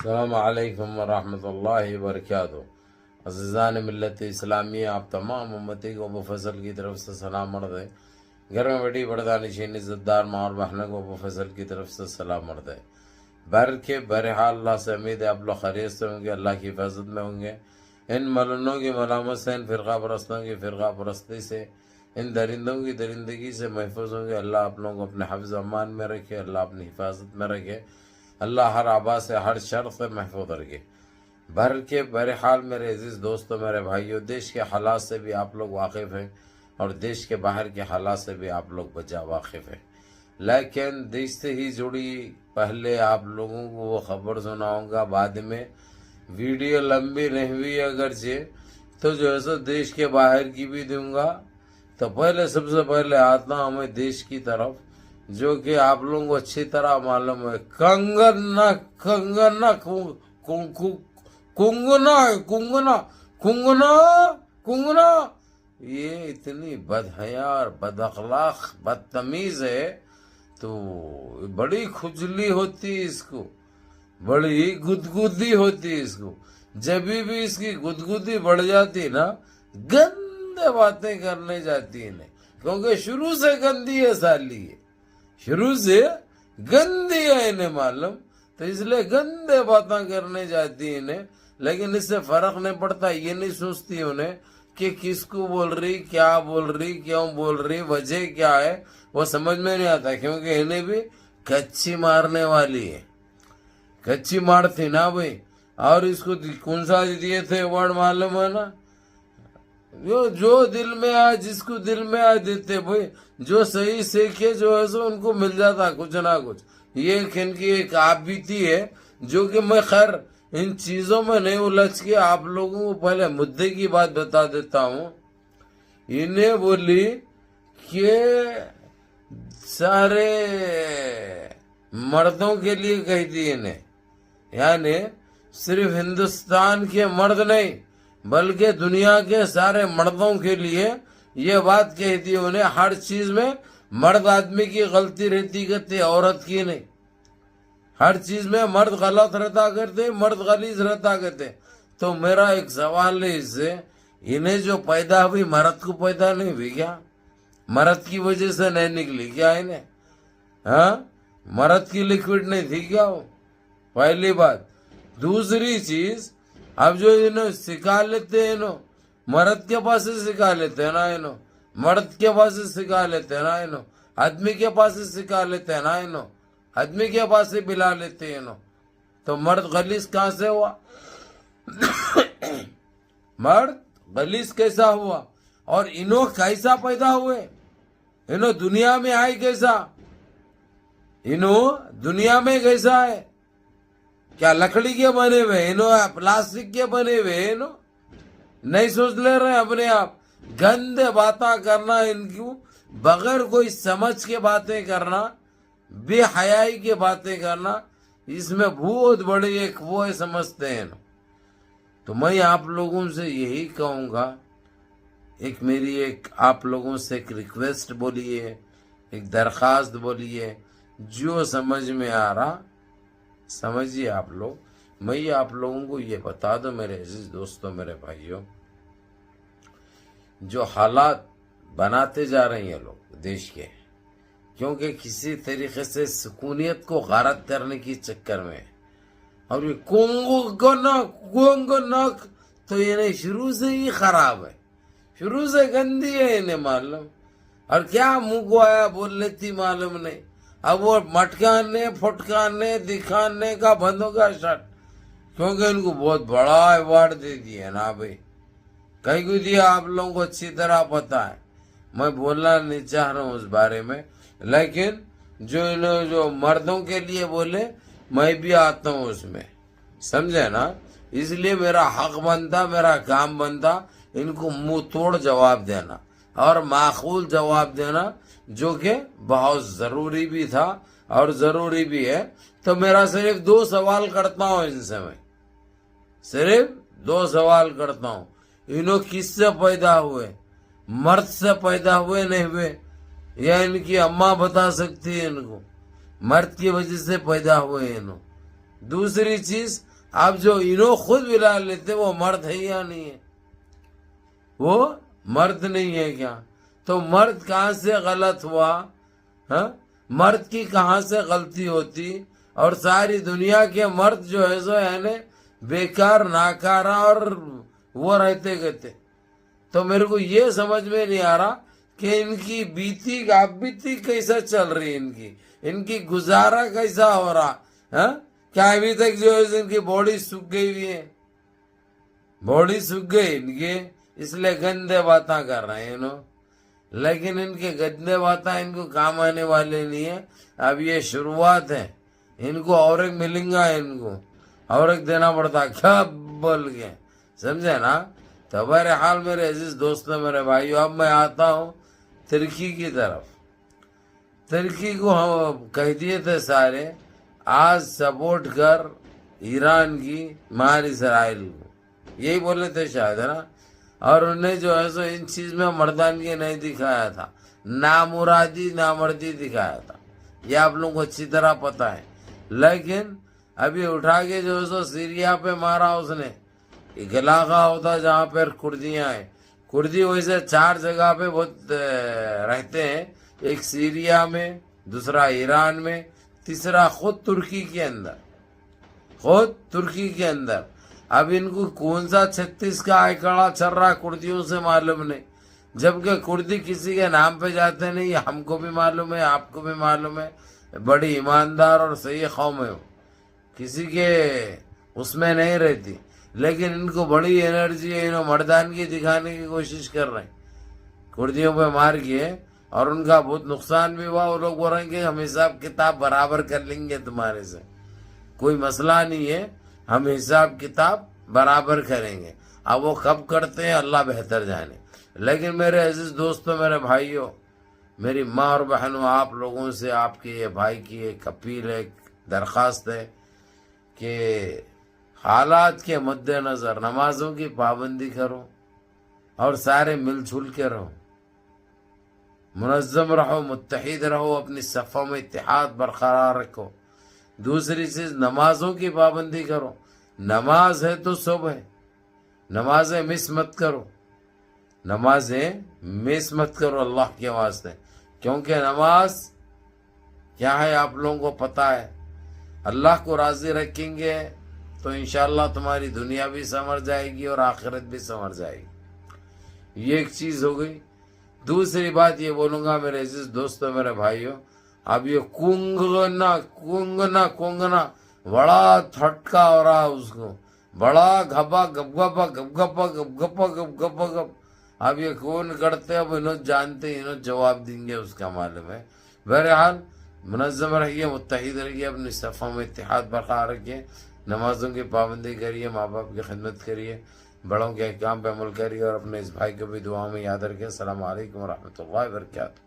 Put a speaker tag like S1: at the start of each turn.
S1: السلام علیکم ورحمۃ اللہ وبرکاتہ۔ عزیزان ملت اسلامی، آپ تمام امتی کو ابو فضل کی طرف سے سلام عرض ہے۔ گھر میں بیٹھی بردانشین عزت دار ماں اور بہنوں کو ابو فضل کی طرف سے سلام عرض ہے۔ بہرحال اللہ سے امید ہے آپ لوگ خیریت سے ہوں گے، اللہ کی حفاظت میں ہوں گے، ان ملنوں کی ملامت سے، ان فرقہ پرستوں کی فرقہ پرستی سے، ان درندوں کی درندگی سے محفوظ ہوں گے۔ اللہ آپ لوگوں کو اپنے حفظ و امان میں رکھے، اللہ اپنی حفاظت میں رکھے، اللہ ہر آبا سے، ہر شر سے محفوظ رکھے۔ بہرحال میرے عزیز دوستوں، میرے بھائیوں، دیش کے حالات سے بھی آپ لوگ واقف ہیں اور دیش کے باہر کے حالات سے بھی آپ لوگ بجا واقف ہیں، لیکن دیش سے ہی جڑی پہلے آپ لوگوں کو وہ خبر سناؤں گا، بعد میں ویڈیو لمبی نہیں ہوئی اگرچہ تو جو ہے سو دیش کے باہر کی بھی دوں گا۔ تو پہلے سب سے پہلے آتا ہوں میں دیش کی طرف، جو کہ آپ لوگوں کو اچھی طرح معلوم ہے، کنگنا کنگنا یہ اتنی بدحیا اور بد اخلاق بدتمیز ہے، تو بڑی کھجلی ہوتی اس کو، بڑی گدگدی ہوتی اس کو۔ جب بھی اس کی گدگدی بڑھ جاتی نا، گندے باتیں کرنے جاتی ہے، کیونکہ شروع سے گندی ہے سالی ہے، شروع سے گندی ہے انہیں معلوم، تو اس لیے گندے باتیں کرنے جاتی انہیں، لیکن اس سے فرق نہیں پڑتا، یہ نہیں سوچتی انہیں کہ کس کو بول رہی، کیا بول رہی، کیوں بول رہی، وجہ کیا ہے، وہ سمجھ میں نہیں آتا، کیونکہ انہیں بھی کچی مارنے والی ہے، کچی مار تھی نا بھائی۔ اور اس کو کون سا دیے تھے ایوارڈ معلوم ہے نا، جو دل میں آئے، جس کو دل میں آئے دیتے بھائی، جو صحیح سیکھے جو ہے سو ان کو مل جاتا کچھ نہ کچھ۔ یہ ان کی ایک آپ بیتی ہے، جو کہ میں خیر ان چیزوں میں نہیں الجھ کے آپ لوگوں کو پہلے مدعے کی بات بتا دیتا ہوں۔ انہیں بولی کہ سارے مردوں کے لیے کہتی انہیں، یعنی صرف ہندوستان کے مرد نہیں بلکہ دنیا کے سارے مردوں کے لیے یہ بات کہتی ہے انہیں، ہر چیز میں مرد آدمی کی غلطی رہتی کرتی، عورت کی نہیں، ہر چیز میں مرد غلط رہتا کرتے، مرد غلیظ رہتا کرتے۔ تو میرا ایک سوال ہے اس سے، انہیں جو پیدا ہوئی مرد کو پیدا نہیں ہوئی کیا؟ مرد کی وجہ سے نہیں نکلی کیا انہیں؟ ہاں، مرد کی لکوڈ نہیں تھی کیا وہ؟ پہلی بات۔ دوسری چیز، اب جو انہوں سکھا لیتے ہیں، انہوں مرد کے پاس سے سکھا لیتے ہیں نا، انہوں مرد کے پاس سے سکھا لیتے ہیں نا، انہوں آدمی کے پاس سے سکھا لیتے ہیں نا، انہوں آدمی کے پاس سے بلا لیتے ہیں انہوں، تو مرد غلیظ کہاں سے ہوا؟ مرد غلیظ کیسا ہوا؟ اور انہوں کیسا پیدا ہوئے؟ انہوں دنیا میں آئے کیسا؟ انہوں دنیا میں کیسا ہے؟ کیا لکڑی کے بنے ہوئے؟ انہوں پلاسٹک کے بنے ہوئے؟ انہوں نہیں سوچ لے رہے اپنے آپ؟ گندے باتیں کرنا، ان کو بغیر کوئی سمجھ کے باتیں کرنا، بے حیائی کے باتیں کرنا، اس میں بہت بڑی ایک وہ سمجھتے ہیں۔ تو میں آپ لوگوں سے یہی کہوں گا، ایک میری ایک آپ لوگوں سے ایک ریکویسٹ بولیے، ایک درخواست بولیے، جو سمجھ میں آ رہا سمجھیے آپ لوگ۔ میں آپ لوگوں کو یہ بتا دوں میرے عزیز دوستوں، میرے بھائیوں، جو حالات بناتے جا رہے ہیں لوگ دیش کے، کیونکہ کسی طریقے سے سکونیت کو غارت کرنے کی چکر میں، اور یہ کونگو نک تو یہ شروع سے ہی خراب ہے، شروع سے گندی ہے انہیں معلوم، اور کیا منہ کو آیا بول لیتی معلوم نہیں۔ اب وہ مٹکانے پھٹکانے دکھانے کا بند ہوگا شرٹ، کیونکہ ان کو بہت بڑا ایوارڈ دے دیا نا بھائی، کہیں کو دیا آپ لوگوں کو اچھی طرح پتا ہے، میں بولنا نہیں چاہ رہا ہوں اس بارے میں، لیکن جو انہوں جو مردوں کے لیے بولے میں بھی آتا ہوں اس میں، سمجھے نا؟ اس لیے میرا حق بنتا، میرا کام بنتا ان کو منہ توڑ جواب دینا اور معقول جواب دینا، جو کہ بہت ضروری بھی تھا اور ضروری بھی ہے۔ تو میرا صرف 2 سوال کرتا ہوں ان سے، میں صرف 2 سوال کرتا ہوں، انہوں کس سے پیدا ہوئے؟ مرد سے پیدا ہوئے نہیں ہوئے؟ یا ان کی اماں بتا سکتی ہے ان کو مرد کی وجہ سے پیدا ہوئے انہوں؟ دوسری چیز، اب جو انہوں خود بلا لیتے وہ مرد ہے یا نہیں ہے؟ وہ مرد نہیں ہے کیا؟ تو مرد کہاں سے غلط ہوا؟ ہاں، مرد کی کہاں سے غلطی ہوتی؟ اور ساری دنیا کے مرد جو ہے سو یعنی بیکار ناکارہ اور وہ رہتے گئے. تو میرے کو یہ سمجھ میں نہیں آ رہا کہ ان کی بیتی کیسا چل رہی، ان کی گزارا کیسا ہو رہا. ہاں، کیا ابھی تک جو ہے ان کی باڈی سوکھ گئی ہوئی ہے؟ باڈی سوکھ گئی ان کی، اس لیے گندے باتاں کر رہے ہیں انہوں. لیکن ان کے گندے باتاں ان کو کام آنے والے نہیں ہیں. اب یہ شروعات ہے، ان کو اور ایک ملیں گا، ان کو اور ایک دینا پڑتا کیا بول کے، سمجھے نا. تو بہرحال میرے عزیز دوستوں، میرے بھائیو، اب میں آتا ہوں ترکی کی طرف. ترکی کو ہم کہہ دیے تھے سارے آج سپورٹ کر ایران کی مار اسرائیل کو، یہی بولے تھے شاید، ہے نا. اور انہیں جو ہے سو ان چیز میں مردانگی نہیں دکھایا تھا، نامرادی نامردی دکھایا تھا، یہ آپ لوگوں کو اچھی طرح پتا ہے. لیکن ابھی اٹھا کے جو ہے سو سیریا پہ مارا اس نے. ایک علاقہ ہوتا جہاں پر کردیاں ہیں، کردی ویسے 4 جگہ پہ بہت رہتے ہیں، ایک سیریا میں، دوسرا ایران میں، تیسرا خود ترکی کے اندر. اب ان کو کون سا 36 کا آئیکڑا چل رہا کردیوں سے معلوم نہیں، جبکہ کردی کسی کے نام پہ جاتے نہیں. ہم کو بھی معلوم ہے، آپ کو بھی معلوم ہے، بڑی ایماندار اور صحیح قوم ہے، کسی کے اس میں نہیں رہتی. لیکن ان کو بڑی انرجی ہے، انہوں مردانگی دکھانے کی کوشش کر رہے ہیں کردیوں پہ مار کے، اور ان کا بہت نقصان بھی ہوا. وہ لوگ بول رہے ہیں کہ ہم حساب کتاب برابر کر لیں گے تمہارے سے، کوئی مسئلہ نہیں ہے، ہم حساب کتاب برابر کریں گے. اب وہ کب کرتے ہیں اللہ بہتر جانے. لیکن میرے عزیز دوستوں، میرے بھائیوں، میری ماں اور بہنوں، آپ لوگوں سے آپ کے یہ بھائی کی ایک اپیل ہے، ایک درخواست ہے کہ حالات کے مد نظر نمازوں کی پابندی کرو اور سارے مل جل کے رہو، منظم رہو، متحد رہو، اپنی صفوں میں اتحاد برقرار رکھو. دوسری چیز، نمازوں کی پابندی کرو. نماز ہے تو صبح ہے، نمازیں مس مت کرو، نمازیں مس مت کرو اللہ کے واسطے. کیونکہ نماز کیا ہے آپ لوگوں کو پتا ہے، اللہ کو راضی رکھیں گے تو انشاءاللہ تمہاری دنیا بھی سنور جائے گی اور آخرت بھی سنور جائے گی. یہ ایک چیز ہو گئی. دوسری بات یہ بولوں گا میرے عزیز دوستوں، میرے بھائیوں، اب یہ کونگنا بڑا تھٹکا ہو رہا اس کو، بڑا گھپا گپ گپا گپ گپا گپ گپا گپ گپا گپ. اب یہ کون کرتے، اب انہوں جانتے، انہوں جواب دیں گے، اس کا معلوم ہے. بہرحال منظم رہیے، متحد رہیے، اپنی صفوں میں اتحاد برقرار رکھیے، نمازوں کی پابندی کریے، ماں باپ کی خدمت کریے، بڑوں کے احکام پہ عمل کریے، اور اپنے اس بھائی کو بھی دعا میں یاد رکھیں. السلام علیکم ورحمۃ اللہ وبرکاتہ.